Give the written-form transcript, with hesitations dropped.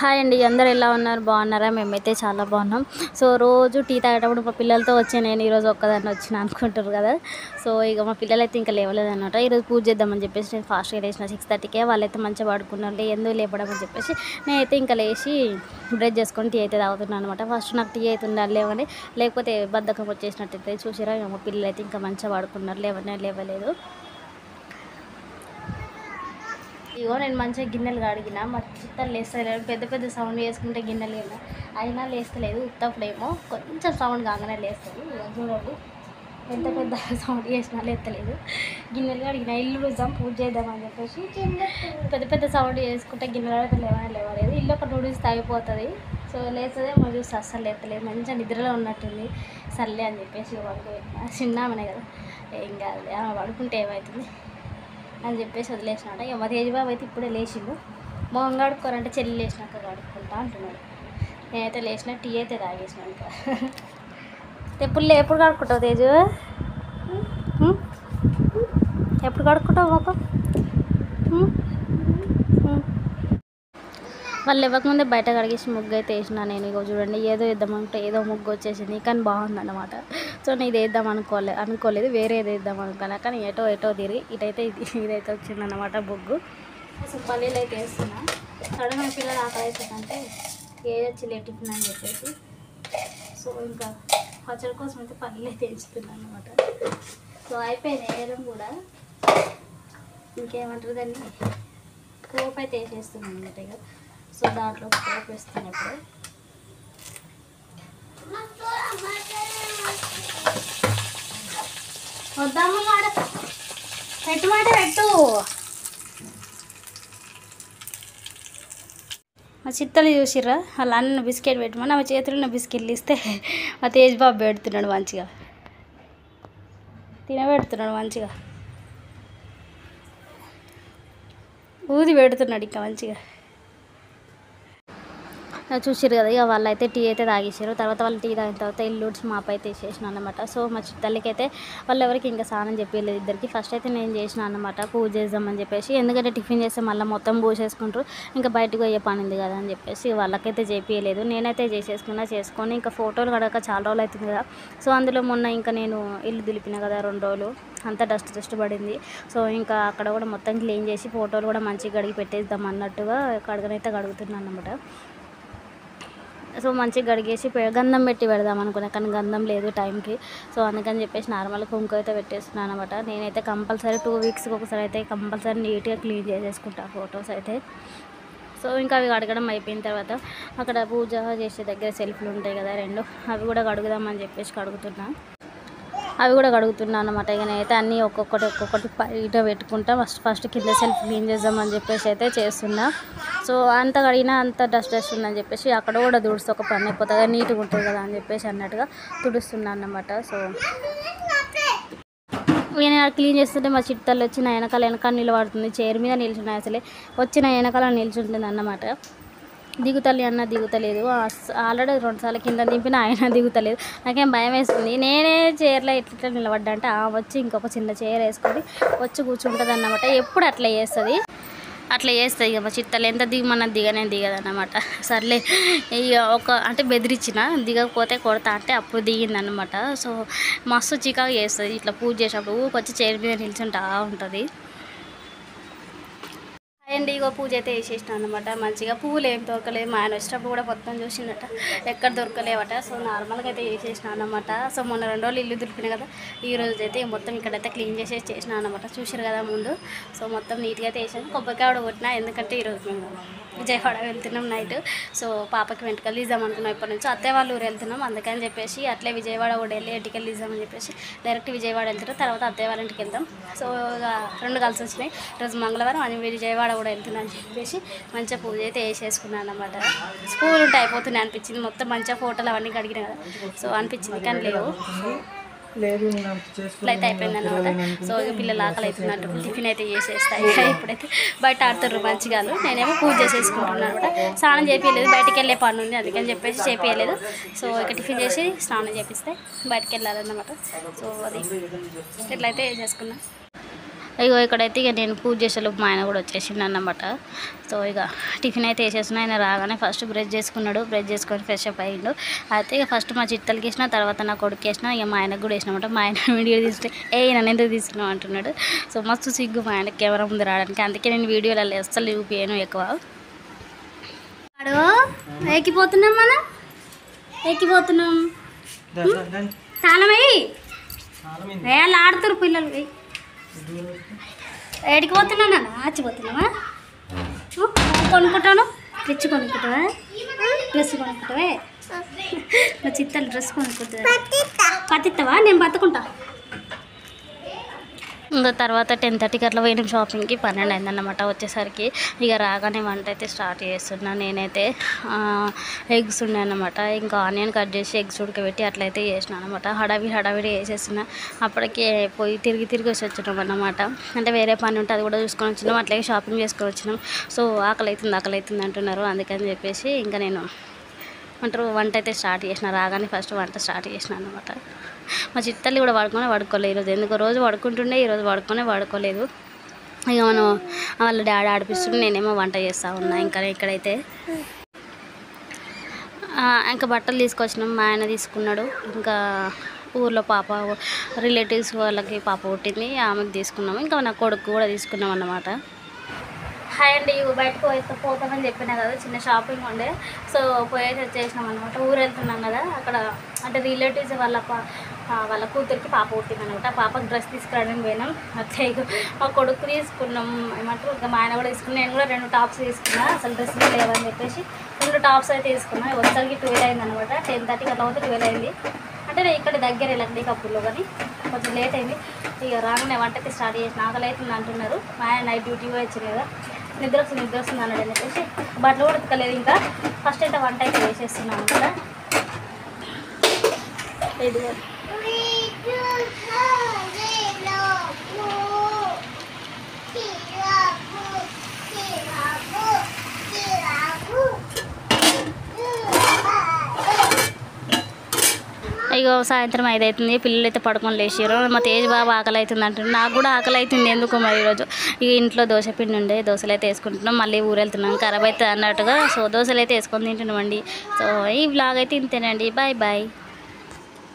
Hi అండి, అందరు ఎలా ఉన్నారు? బాగున్నారా? మేమైతే చాలా బాగున్నాం. సో రోజు టీ తాగేటప్పుడు మా పిల్లలతో వచ్చి నేను ఈరోజు ఒక్కదాన్ని వచ్చిన అనుకుంటారు కదా. సో ఇక మా పిల్లలు అయితే ఇంకా లేవలేదన్నమాట. ఈరోజు పూజ చేద్దామని చెప్పేసి నేను ఫాస్ట్గా లేచిన 6:30కే. వాళ్ళైతే మంచిగా పడుకున్నారు, ఎందుకు లేపడం అని చెప్పేసి నేనైతే ఇంకా లేచి బ్రష్ చేసుకొని టీ అయితే తాగుతున్నాను అనమాట. ఫస్ట్ నాకు టీ అయితే ఉండాలి లేవని, లేకపోతే బద్ధకం వచ్చేసినట్టయితే. చూసారా, మా పిల్లలు అయితే ఇంకా మంచిగా పడుకున్నారు, లేవలేదు. ఇగో నేను మంచిగా గిన్నెలు కడిగిన, మా చిత్తలు లేస్తలేదు. పెద్ద పెద్ద సౌండ్ చేసుకుంటే గిన్నెలు అయినా లేస్తలేదు. ఉత్తప్పుడేమో కొంచెం సౌండ్ కాగానే లేస్తుంది. చూడండి, ఎంత పెద్ద సౌండ్ చేసినా లేస్తలేదు. గిన్నెలు కడిగిన, ఇల్లు రుద్దాం, పూజ చేద్దామని చెప్పేసి పెద్ద పెద్ద సౌండ్ చేసుకుంటే గిన్నెలు అయితే లేవలేదు. ఇల్లు ఒక నూడిల్స్ తాగిపోతుంది. సో లేస్తుంది, మా చూస్తే అస్సలు లేస్తలేదు. మంచిగా నిద్రలో ఉన్నట్టుంది. సర్లే అని చెప్పేసి పడుకోబెట్టిన. చిన్నామనే కదా, ఏం కాదు, పడుకుంటే ఏమవుతుంది అని చెప్పేసి వదిలేసినట. ఇక మా తేజబాబు అయితే ఇప్పుడే లేచిండు. మొహం కడుక్కోరంటే చెల్లి లేచినాక కడుక్కుంటా అంటున్నాడు. నేనైతే లేచిన, టీ అయితే తాగేసిన. ఇంకా ఎప్పుడు కడుక్కుంటావు తేజు? ఎప్పుడు కడుక్కుంటావు మొక్క? వాళ్ళు ఇవ్వకముందే బయట కడిగేసి ముగ్గు అయితే వేసిన నేను. ఇగో చూడండి, ఏదో వేద్దామంటే ఏదో ముగ్గు వచ్చేసింది, కానీ బాగుందన్నమాట. సో నేను ఇది వేద్దాం అనుకోలేదు, వేరే ఏది వేద్దాం అనుకున్నా, కానీ ఎటో తిరిగి ఇదైతే వచ్చిందన్నమాట ముగ్గు. సో పల్లీలు అయితే వేస్తున్నా. సడన్గా పిల్లలు ఆకలి అవుతుందంటే ఏదొచ్చి టిఫిన్ అని చెప్పేసి, సో ఇంకా పచ్చడి కోసం అయితే పల్లీలు అయితే వేస్తున్నాను అనమాట. సో అయిపోయింది వేయడం కూడా. ఇంకేమంటారు దాన్ని, పోపు అయితే వేసేస్తున్నాను అనమాట. ఇక సో దాంట్లో పోపు వేస్తాను ఇప్పుడు. వద్దాము పెట్టు. మా చిత్తలు చూసిర్రా, వాళ్ళ అన్న బిస్కెట్ పెట్టమని ఆమె చేతుల్లో బిస్కెట్లు ఇస్తే మా తేజ్బాబు పెడుతున్నాడు, మంచిగా తినబెడుతున్నాడు, మంచిగా ఊది పెడుతున్నాడు ఇంకా మంచిగా. చూసారు కదా, ఇక వాళ్ళు అయితే టీ అయితే తాగేసారు. తర్వాత వాళ్ళు టీ తాగిన తర్వాత ఇల్లు మాపు అయితే చేసిన అనమాట. సో మా చిత్తలకి అయితే వాళ్ళు ఎవరికి ఇంకా స్నానం చెప్పలేదు ఇద్దరికి. ఫస్ట్ అయితే నేను చేసిన అనమాట, పూజ చేద్దామని చెప్పేసి. ఎందుకంటే టిఫిన్ చేస్తే మళ్ళీ మొత్తం పూసేసుకుంటారు, ఇంకా బయటకు పోయే పని ఉంది కదా అని చెప్పేసి వాళ్ళకైతే చేపియలేదు. నేనైతే చేసుకొని ఇంకా ఫోటోలు కడక చాలా రోజులు అవుతుంది కదా. సో అందులో మొన్న ఇంకా నేను ఇల్లు దులిపిన కదా 2 రోజులు, అంతా డస్ట్ పడింది. సో ఇంకా అక్కడ కూడా మొత్తం క్లీన్ చేసి ఫోటోలు కూడా మంచిగా కడిగి పెట్టేద్దాం అన్నట్టుగా కడగనైతే కడుగుతున్నాను అనమాట. సో మంచిగా గడిగేసి గంధం పెట్టి పెడదాం అనుకున్నా, కానీ గంధం లేదు టైంకి. సో అందుకని చెప్పేసి నార్మల్ కుంకుమ అయితే పెట్టేస్తున్నాను అనమాట. నేనైతే కంపల్సరీ 2 వీక్స్కి ఒకసారి అయితే కంపల్సరీ నీట్గా క్లీన్ చేసేసుకుంటాను ఫొటోస్ అయితే. సో ఇంకా అవి కడగడం అయిపోయిన తర్వాత అక్కడ పూజ చేసే దగ్గర సెల్ఫ్లు ఉంటాయి కదా 2, అవి కూడా కడుగుదామని చెప్పేసి అవి కూడా కడుగుతున్నాను అనమాట. ఇక నేనైతే అన్నీ ఒక్కొక్కటి ఇట పెట్టుకుంటా. ఫస్ట్ కింద సెల్ఫ్ క్లీన్ చేద్దామని చెప్పేసి అయితే చేస్తున్నా. సో అంత కడిగినా అంత డస్ట్ ఉందని చెప్పేసి అక్కడ కూడా తుడిస్తే ఒక పని అయిపోతుంది, నీట్గా ఉంటుంది కదా అని చెప్పేసి అన్నట్టుగా తుడుస్తున్నాను అన్నమాట. సో నేను క్లీన్ చేస్తుంటే మా చిట్టలు వచ్చి నా వెనకాల నిలబడుతుంది, చైర్ మీద నిల్చున్నాయి. అసలే వచ్చి నా వెనకాల నిల్చుంటుంది అన్నమాట. దిగుతలేదు. ఆల్రెడీ 2 సార్లు కింద దింపిన ఆయన దిగుతలేదు. నాకేం భయం వేస్తుంది. నేనే చైర్లో ఇట్లా నిలబడ్డా అంటే వచ్చి ఇంకొక చిన్న చైర్ వేసుకొని వచ్చి కూర్చుంటుంది అన్నమాట. ఎప్పుడు అట్లా చేస్తుంది ఇక మా చిత్తలు ఎంత దిగమన్నది దిగదన్నమాట. సర్లే ఇక అంటే బెదిరించిన, దిగకపోతే కొడతా అంటే అప్పుడు దిగిందన్నమాట. సో మస్తు చికాకు చేస్తుంది ఇట్లా పూజ చేసినప్పుడు. వచ్చి చైర్ మీద నిల్చుంటా ఉంటుంది. అండ్ ఇగో పూజ అయితే వేసేసినాను అనమాట. మంచిగా పువ్వులు ఏం దొరకలేదు. మా ఆయన వచ్చినప్పుడు కూడా మొత్తం చూసిందట, ఎక్కడ దొరకలేవట. సో నార్మల్గా అయితే వేసేసినాను అనమాట. సో మొన్న 2 రోజులు ఇల్లు దులిపిన కదా, ఈ రోజు అయితే మొత్తం ఇక్కడైతే క్లీన్ చేసినాను అనమాట. చూసారు కదా ముందు. సో మొత్తం నీట్గా అయితే వేసాను. కొబ్బరికాయ కూడా కొట్టినా, ఎందుకంటే ఈరోజు మేము విజయవాడ వెళ్తున్నాం నైట్. సో పాపకి వెంటకలు ఇద్దాం అనుకున్నాం. ఇప్పటి నుంచి అత్తయ్య వాళ్ళ ఊరు వెళ్తున్నాం, అందుకని చెప్పేసి అట్లే విజయవాడ కూడా వెళ్ళి ఎంటికలు ఇద్దామని చెప్పేసి డైరెక్ట్ విజయవాడ వెళ్తున్నాం. తర్వాత అత్తయ్య వాళ్ళ ఇంటికి వెళ్దాం. సో ఇక 2 కలిసి వచ్చినాయి. ఈరోజు మంగళవారం అని విజయవాడ కూడా వెళ్తున్నాను అని చెప్పేసి మంచిగా పూజ అయితే వేసేసుకున్నాను అనమాట. స్కూల్ ఉంటే అయిపోతున్నాయి అనిపించింది. మొత్తం మంచిగా ఫోటోలు అవన్నీ కడిగినాయి కదా, సో అనిపించింది, కానీ లేవు. ఇట్లయితే అయిపోయింది అనమాట. సో పిల్లలు ఆకలి అవుతున్నట్టు టిఫిన్ అయితే చేసేస్తాయి. ఇప్పుడైతే బయట ఆడుతుర్రు మంచిగా. నేనేమో పూజ చేసేసుకుంటున్నాను అనమాట. స్నానం చేపించలేదు, బయటికి వెళ్ళే పని ఉంది, అందుకని చెప్పేసి చేపించలేదు. సో ఇక టిఫిన్ చేసి స్నానం చేపిస్తే బయటికి వెళ్ళాలన్నమాట. సో అది ఇట్లయితే చేసుకున్నాను. ఇగో ఇక్కడైతే ఇక నేను పూజ చేసేలోపు మా ఆయన కూడా వచ్చేసిండు అన్నమాట. సో ఇక టిఫిన్ అయితే వేసేసిన. ఆయన రాగానే ఫస్ట్ బ్రష్ చేసుకున్నాడు, బ్రష్ చేసుకొని ఫ్రెష్ అప్ అయ్యిండు. అయితే ఇక ఫస్ట్ మా చిత్తలకి వేసిన, తర్వాత నా కొడుకు వేసిన, ఇక మా ఆయనకు కూడా వేసినమాట. మా ఆయన వీడియో తీస్తే నన్ను ఎందుకు తీసుకున్నావు అంటున్నాడు. సో మస్తు సిగ్గు మా ఆయన కెమెరా ముందు రావడానికి, అందుకే నేను వీడియోలలో అస్సలు చూపించాను ఎక్కువ. ఎక్కిపోతున్నాం, మనం ఎక్కిపోతున్నాం. తాళమయ్యి వాళ్ళు ఆడుతారు పిల్లలు. ఏడికి పోతున్నాను ఆచిపోతున్నావా? కొనుక్కుంటాను, డ్రెస్ కొనుక్కుంటావా? డ్రెస్ కొనుక్కుంటావే? నా చిత్తాలు డ్రెస్ కొనుక్కుంటా. పత్తిస్తావా? నేను బతుకుంటా. ఇంకా తర్వాత 10:30కి అట్లా పోయినాం షాపింగ్కి. 12 అయిందన్నమాట వచ్చేసరికి. ఇక రాగానే వంట అయితే స్టార్ట్ చేస్తున్నా. నేనైతే ఎగ్స్ ఉన్నాయన్నమాట, ఇంకా ఆనియన్ కట్ చేసి ఎగ్స్ ఉడకబెట్టి అట్లయితే చేసిన అనమాట. హడావిడి వేసేస్తున్నా. అప్పటికే పోయి తిరిగి వచ్చి వచ్చినాం అన్నమాట. అంటే వేరే పని ఉంటే అది కూడా చూసుకొని వచ్చినాం, అట్లాగే షాపింగ్ చేసుకొని వచ్చినాం. సో ఆకలి అవుతుంది అంటున్నారు, అందుకని చెప్పేసి ఇంకా నేను వంట అయితే స్టార్ట్ చేసిన. రాగానే ఫస్ట్ వంట స్టార్ట్ చేసిన అనమాట. మా చిత్తల్లి కూడా పడుకోలేదు ఈరోజు. ఎందుకో రోజు పడుకుంటుండే, ఈరోజు పడుకోలేదు. ఇక మనం వాళ్ళ డాడీ ఆడిపిస్తుంటే నేనేమో వంట చేస్తూ ఉన్నా. ఇంకా ఇక్కడైతే ఇంకా బట్టలు తీసుకొచ్చినాం, మా ఆయన తీసుకున్నాడు. ఇంకా ఊర్లో పాప రిలేటివ్స్ వాళ్ళకి పాప పుట్టింది, ఆమెకు తీసుకున్నాము. ఇంకా నా కొడుకు కూడా తీసుకున్నాం అన్నమాట. హాయ్ అండి, బయటకు పోతామని చెప్పినా కదా, చిన్న షాపింగ్ ఉండే. సో పోయేసి వచ్చేసినాం అనమాట. ఊరు వెళ్తున్నాం కదా, అక్కడ అంటే రిలేటివ్స్ వాళ్ళ కూతురికి పాప పుట్టింది అనమాట. పాపకు డ్రెస్ తీసుకురావడానికి పోయినాం. అట్లే మా కొడుకు తీసుకున్నాం, ఏమంటారు ఇంకా మా ఆయన కూడా తీసుకున్నాం. నేను కూడా 2 టాప్స్ తీసుకున్నా, అసలు డ్రెస్సులు లేవని చెప్పేసి 2 టాప్స్ అయితే తీసుకున్నా. వచ్చేసరికి 12 అయింది అనమాట. 10:30 అట్లా పోతే 12 అయింది. అంటే నేను ఇక్కడ దగ్గర వెళ్ళండి కప్పుల్లో, కానీ కొంచెం లేట్ అయింది. ఇక రాగానే వంట అయితే స్టార్ట్ చేసిన. ఆకలి అవుతుంది అంటున్నారు. మా ఆయన నైట్ డ్యూటీ కూడా వచ్చింది కదా, నిద్ర వస్తుంది అన్నాడు అని చెప్పేసి బట్టలు కూడా ఉతకలేదు. ఇంకా ఫస్ట్ అయితే వంట అయితే వేసేస్తున్నాను కదా. ఇది ఇక సాయంత్రం 5 అవుతుంది. పిల్లలు అయితే పడుకొని లేచారు. మా తేజ్ బాబు ఆకలి అవుతుంది అంటున్నాడు. నాకు కూడా ఆకలి అవుతుంది ఎందుకు మరి ఈరోజు. ఇక ఇంట్లో దోశ పిండి ఉండే, దోశలు అయితే వేసుకుంటున్నాం. మళ్ళీ ఊరు వెళ్తున్నాం, ఖరాబ్ అవుతుంది అన్నట్టుగా. సో దోశలు అయితే వేసుకొని తింటున్నామండి. సో ఈ వ్లాగ్ అయితే ఇంతేనండి. బాయ్.